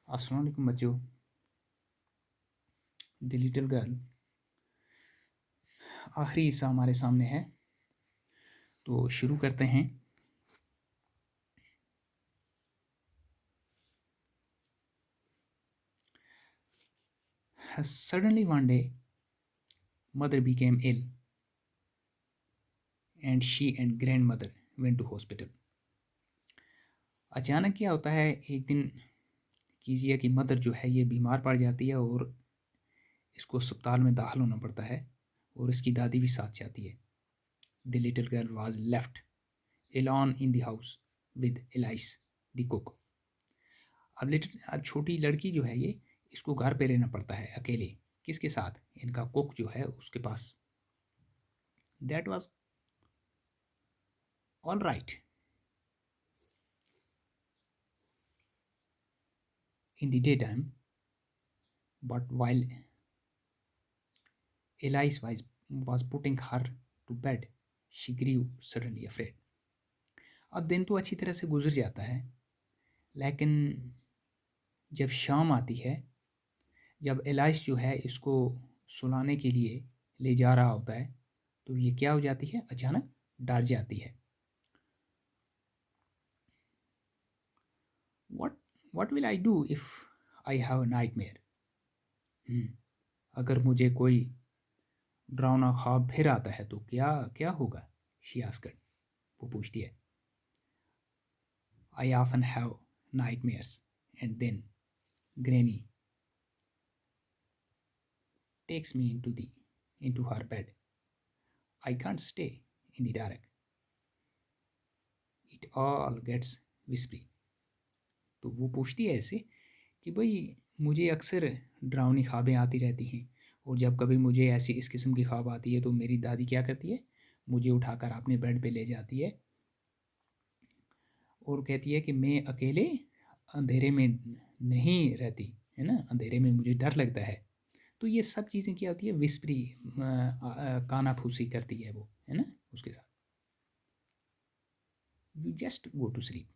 अस्सलाम वालेकुम बच्चों। द लिटिल गर्ल आखिरी हिस्सा हमारे सामने है, तो शुरू करते हैं। Suddenly one day, mother became ill and she and grandmother went to hospital. अचानक क्या होता है, एक दिन कीजिए कि मदर जो है ये बीमार पड़ जाती है और इसको अस्पताल में दाखिल होना पड़ता है और इसकी दादी भी साथ जाती है। The little girl was left alone in the house with Elise the cook. अब छोटी लड़की जो है ये इसको घर पे रहना पड़ता है अकेले। किसके साथ? इनका कुक जो है उसके पास। That was all right in the daytime, but while Elise was putting her to bed, she grew suddenly afraid. अब दिन तो अच्छी तरह से गुजर जाता है, लेकिन जब शाम आती है, जब एलाइस जो है इसको सुलाने के लिए ले जा रहा होता है, तो ये क्या हो जाती है? अचानक डर जाती है। What will I do if I have a nightmare? अगर मुझे कोई डरावना ख्वाब फिर आता है तो क्या क्या होगा? शी आस्क्ड, वो पूछती है। I often have nightmares and then Granny takes me into her bed. I can't stay in the dark. It all gets whispery. तो वो पूछती है ऐसे कि भाई मुझे अक्सर डरावनी ख्वाबें आती रहती हैं, और जब कभी मुझे ऐसी इस किस्म की ख्वाब आती है तो मेरी दादी क्या करती है, मुझे उठाकर अपने बेड पे ले जाती है और कहती है कि मैं अकेले अंधेरे में नहीं रहती, है ना, अंधेरे में मुझे डर लगता है। तो ये सब चीज़ें क्या होती है, विस्परी काना फूसी करती है वो, है ना, उसके साथ। You just go to sleep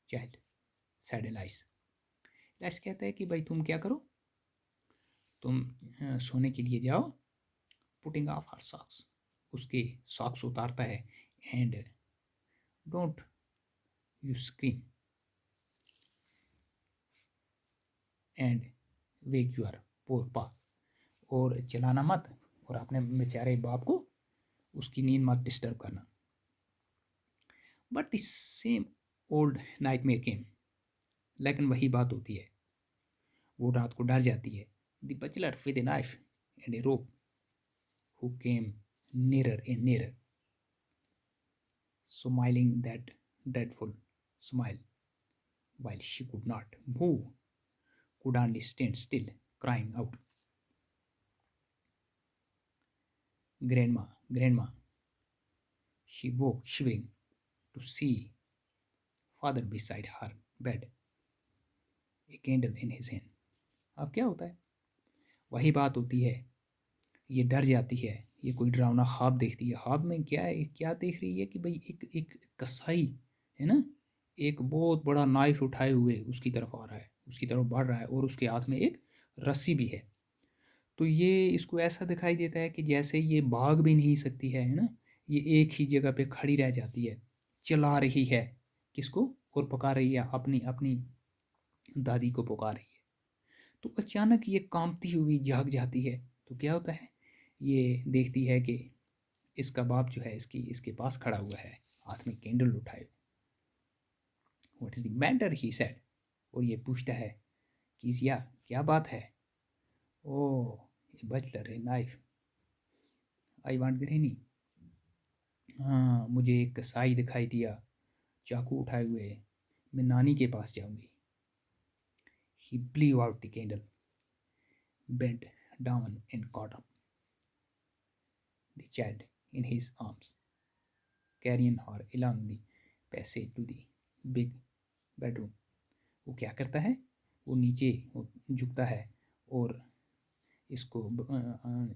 child, said Alice. Alice कहता है कि भाई तुम क्या करो, तुम सोने के लिए जाओ। पुटिंग ऑफ हर सॉक्स, उसके सॉक्स उतारता है। And don't you scream and wake your poor pa, और चलाना मत और अपने बेचारे बाप को उसकी नींद मत डिस्टर्ब करना। But the same old nightmare came, लेकिन वही बात होती है, वो रात को डर जाती है। The bachelor with a knife and a rope who came nearer and nearer, smiling that dreadful smile while she could not move, could only stand still, crying out, Grandma, Grandma. She woke shivering to see father beside her bed, a candle in his hand. अब क्या होता है, वही बात होती है, ये डर जाती है, ये कोई डरावना ख्वाब देखती है। ख्वाब में क्या है, क्या देख रही है कि भाई एक एक कसाई है ना, एक बहुत बड़ा नाइफ उठाए हुए उसकी तरफ आ रहा है, उसकी तरफ बढ़ रहा है, और उसके हाथ में एक रस्सी भी है। तो ये इसको ऐसा दिखाई देता है कि जैसे ये भाग भी नहीं सकती है ना, ये एक ही जगह पे खड़ी रह जाती है, चला रही है किसको, और पुकार रही है अपनी अपनी दादी को पुकार रही है। तो अचानक ये कांपती हुई जाग जाती है। तो क्या होता है, ये देखती है कि इसका बाप जो है इसके पास खड़ा हुआ है, हाथ में कैंडल उठाए। What is the matter, he said, और ये पूछता है कि क्या बात है। ओ बचलर है नाइफ, आई वांट ग्रेनी। हाँ, मुझे एक कसाई दिखाई दिया चाकू उठाए हुए, मैं नानी के पास जाऊंगी। ही blew out the candle, bent down and caught up the child in his arms, carrying her along the passage to the big bedroom. वो क्या करता है, वो नीचे वो झुकता है और इसको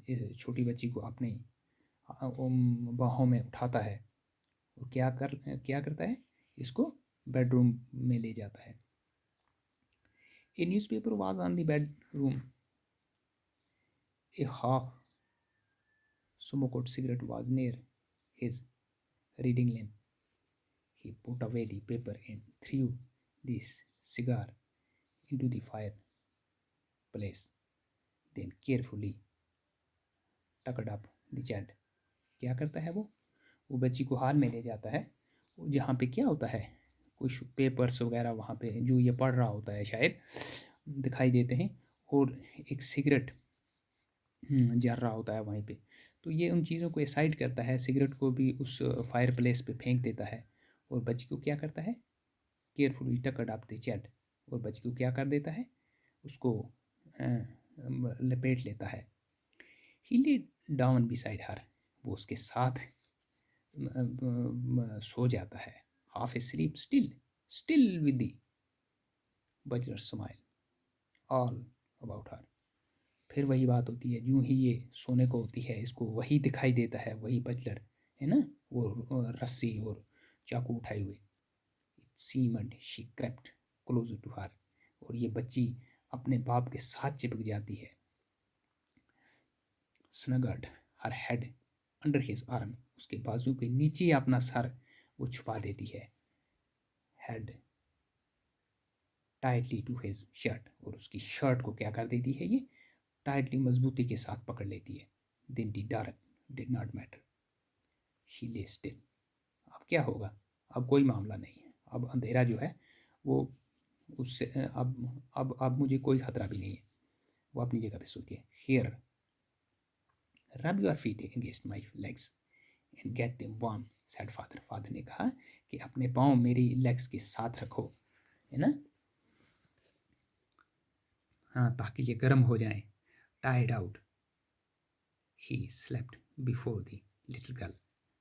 इस छोटी बच्ची को अपने बाहों में उठाता है, और क्या करता है, इसको बेडरूम में ले जाता है। A newspaper was on the bedroom. A half smoked cigarette was near his reading lamp. He put away the paper and threw the cigar into the fireplace. Then carefully tucked up the child. क्या करता है वो बच्ची को हाथ में ले जाता है जहाँ पे क्या होता है कुछ पेपर्स वगैरह वहाँ पे जो ये पढ़ रहा होता है शायद दिखाई देते हैं और एक सिगरेट जल रहा होता है वहीं पे। तो ये उन चीज़ों को साइड करता है, सिगरेट को भी उस फायर प्लेस पे फेंक देता है और बच्ची को क्या करता है केयरफुली टकड अप द चैट और बच्ची को क्या कर देता है उसको लपेट लेता है। ही लेड डाउन बिसाइड हर, वो उसके साथ सो जाता है। Half A sleep still with the buzzer smile all about her. फिर वही बात होती है, जो ही ये सोने को होती है इसको वही दिखाई देता है, वही बचलर है ना, वो रस्सी और चाकू उठाए हुए। It seemed she crept close to her, और ये बच्ची अपने बाप के साथ चिपक जाती है। Snuggled her head under his arm, उसके बाजू के नीचे अपना सर वो छुपा देती है। Head tightly to his shirt, और उसकी शर्ट को क्या कर देती है ये टाइटली मजबूती के साथ पकड़ लेती है। Then the dark did not matter, she lay still. अब क्या होगा, अब कोई मामला नहीं है, अब अंधेरा जो है वो उससे अब मुझे कोई खतरा भी नहीं है, वो अपनी जगह पे सोती है। Here rub your feet against my legs and get them warm said father. Father ने कहा कि अपने पाँव मेरी लेग्स के साथ रखो, है ना, हाँ, ताकि ये गर्म हो जाए। टाइड out he slept before the little girl,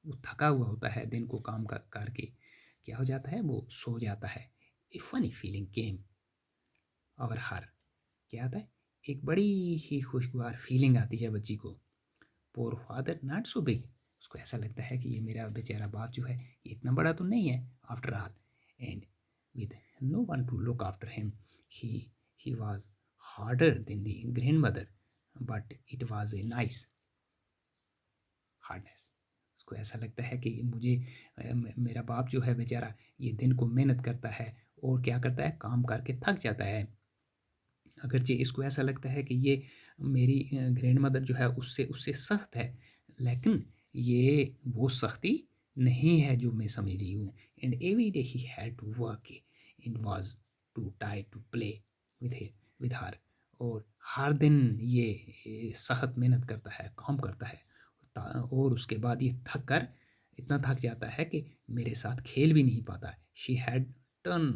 वो थका हुआ होता है दिन को काम करके, क्या हो जाता है वो सो जाता है। ए फनी फीलिंग केम ओवर हर, क्या आता है एक बड़ी ही खुशगवार फीलिंग आती है बच्ची को। पोर फादर नॉट सो बिग, उसको ऐसा लगता है कि ये मेरा बेचारा बाप जो है ये इतना बड़ा तो नहीं है after all, and with no one to look after him he was harder than the grandmother, but it was a nice hardness. उसको ऐसा लगता है कि मुझे मेरा बाप जो है बेचारा ये दिन को मेहनत करता है और क्या करता है काम करके थक जाता है। अगरचे इसको ऐसा लगता है कि ये मेरी ग्रैंड मदर जो है उससे उससे सख्त है, लेकिन ये वो सख्ती नहीं है जो मैं समझ रही हूँ। And every day he had to work it was too tie to play with her, और हर दिन ये सख्त मेहनत करता है, काम करता है, और उसके बाद ये थक कर इतना थक जाता है कि मेरे साथ खेल भी नहीं पाता। She had turn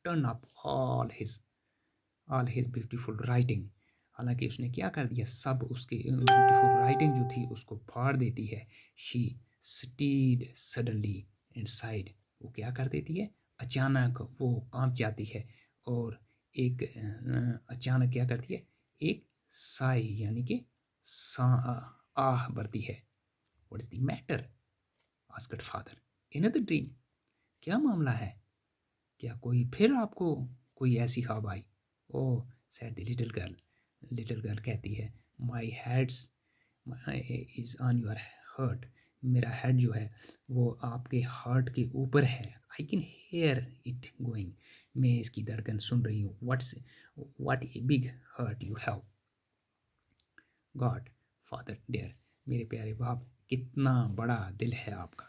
turn up all his beautiful writing, हालांकि उसने क्या कर दिया, सब उसकी ब्यूटीफुल राइटिंग जो थी उसको फाड़ देती है। शी स्टीड सडनली इनसाइड, वो क्या कर देती है अचानक वो कांप जाती है और एक अचानक क्या करती है एक साई यानी कि आह भरती है। What is the matter asked father, another dream, क्या मामला है, क्या कोई फिर आपको कोई ऐसी ख्वाब आई। Oh said the little girl कहती है my heads is on your heart, मेरा हेड जो है वो आपके हार्ट के ऊपर है। I can hear it going, मैं इसकी धड़कन सुन रही हूँ। What a big heart you have God father dear, मेरे प्यारे बाप कितना बड़ा दिल है आपका।